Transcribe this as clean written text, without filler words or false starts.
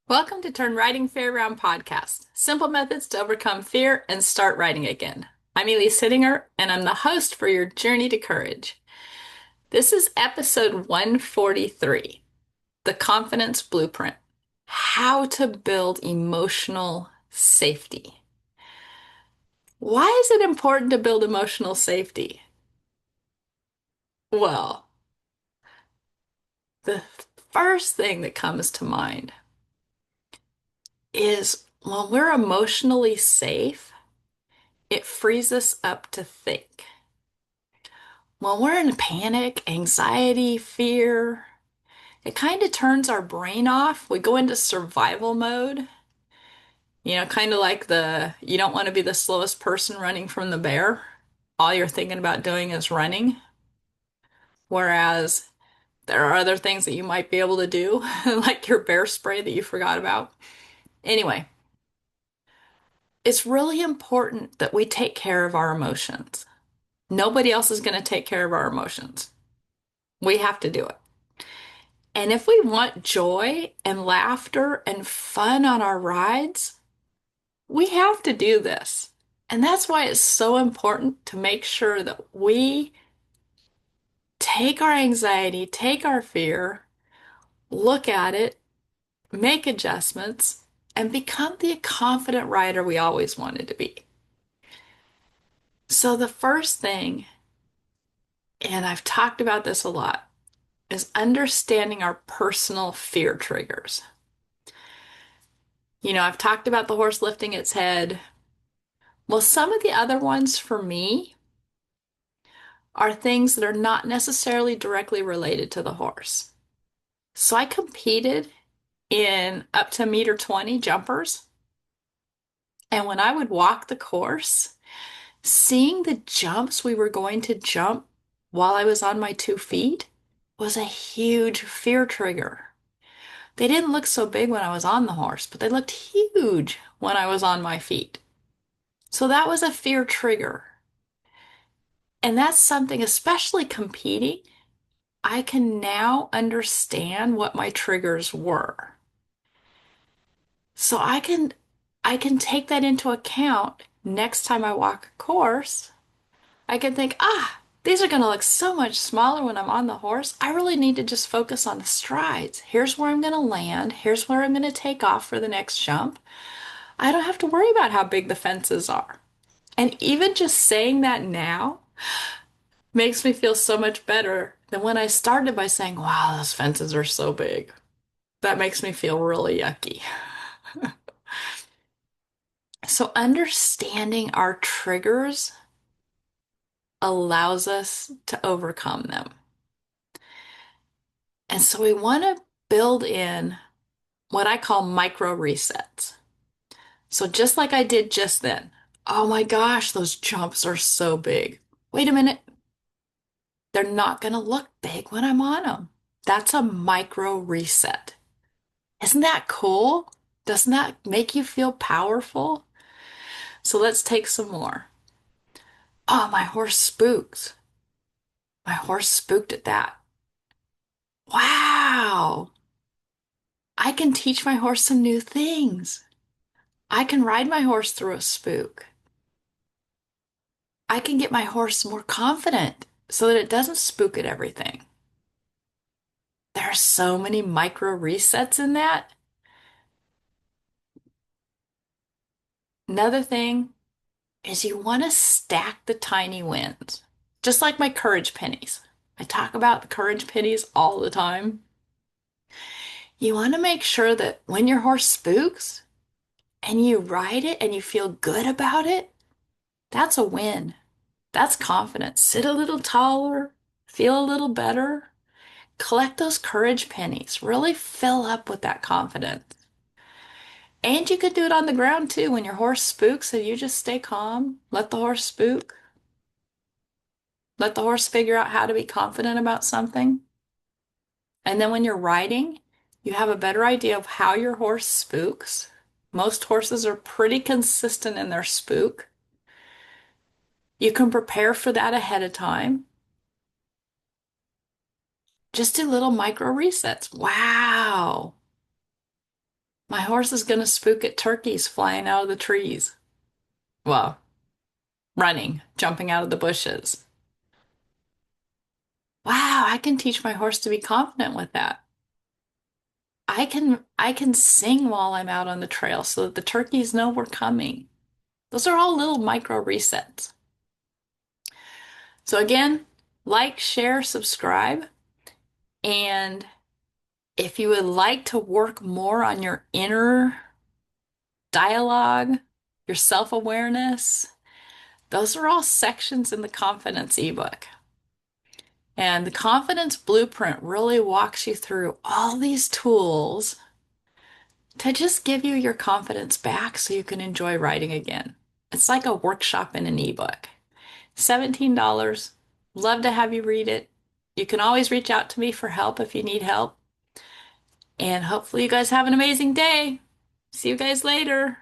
Welcome to Turn Writing Fear Around podcast. Simple methods to overcome fear and start writing again. I'm Elise Sittinger, and I'm the host for your journey to courage. This is episode 143, The Confidence Blueprint, How to Build Emotional Safety. Why is it important to build emotional safety? Well, the first thing that comes to mind is when we're emotionally safe, it frees us up to think. When we're in panic, anxiety, fear, it kind of turns our brain off. We go into survival mode, kind of like you don't want to be the slowest person running from the bear. All you're thinking about doing is running. Whereas there are other things that you might be able to do, like your bear spray that you forgot about. Anyway, it's really important that we take care of our emotions. Nobody else is going to take care of our emotions. We have to do it. And if we want joy and laughter and fun on our rides, we have to do this. And that's why it's so important to make sure that we take our anxiety, take our fear, look at it, make adjustments, and become the confident writer we always wanted to be. So the first thing, and I've talked about this a lot, is understanding our personal fear triggers. I've talked about the horse lifting its head. Well, some of the other ones for me are things that are not necessarily directly related to the horse. So I competed in up to meter 20 jumpers. And when I would walk the course, seeing the jumps we were going to jump while I was on my 2 feet was a huge fear trigger. They didn't look so big when I was on the horse, but they looked huge when I was on my feet. So that was a fear trigger. And that's something, especially competing, I can now understand what my triggers were. So I can take that into account next time I walk a course. I can think, these are going to look so much smaller when I'm on the horse. I really need to just focus on the strides. Here's where I'm going to land. Here's where I'm going to take off for the next jump. I don't have to worry about how big the fences are. And even just saying that now makes me feel so much better than when I started by saying, wow, those fences are so big. That makes me feel really yucky. So understanding our triggers allows us to overcome them. And so we want to build in what I call micro resets. So just like I did just then, oh my gosh, those jumps are so big. Wait a minute, they're not going to look big when I'm on them. That's a micro reset. Isn't that cool? Doesn't that make you feel powerful? So let's take some more. Oh, my horse spooked. My horse spooked at that. Wow. I can teach my horse some new things. I can ride my horse through a spook. I can get my horse more confident so that it doesn't spook at everything. There are so many micro resets in that. Another thing is you want to stack the tiny wins, just like my courage pennies. I talk about the courage pennies all the time. You want to make sure that when your horse spooks and you ride it and you feel good about it, that's a win. That's confidence. Sit a little taller, feel a little better, collect those courage pennies, really fill up with that confidence. And you could do it on the ground too. When your horse spooks and you just stay calm, let the horse spook, let the horse figure out how to be confident about something. And then when you're riding, you have a better idea of how your horse spooks. Most horses are pretty consistent in their spook. You can prepare for that ahead of time. Just do little micro resets. Wow. My horse is going to spook at turkeys flying out of the trees. Well, running, jumping out of the bushes. Wow, I can teach my horse to be confident with that. I can sing while I'm out on the trail so that the turkeys know we're coming. Those are all little micro resets. So again, like, share, subscribe, and if you would like to work more on your inner dialogue, your self-awareness, those are all sections in the confidence ebook. And the confidence blueprint really walks you through all these tools to just give you your confidence back so you can enjoy writing again. It's like a workshop in an ebook. $17. Love to have you read it. You can always reach out to me for help if you need help. And hopefully you guys have an amazing day. See you guys later.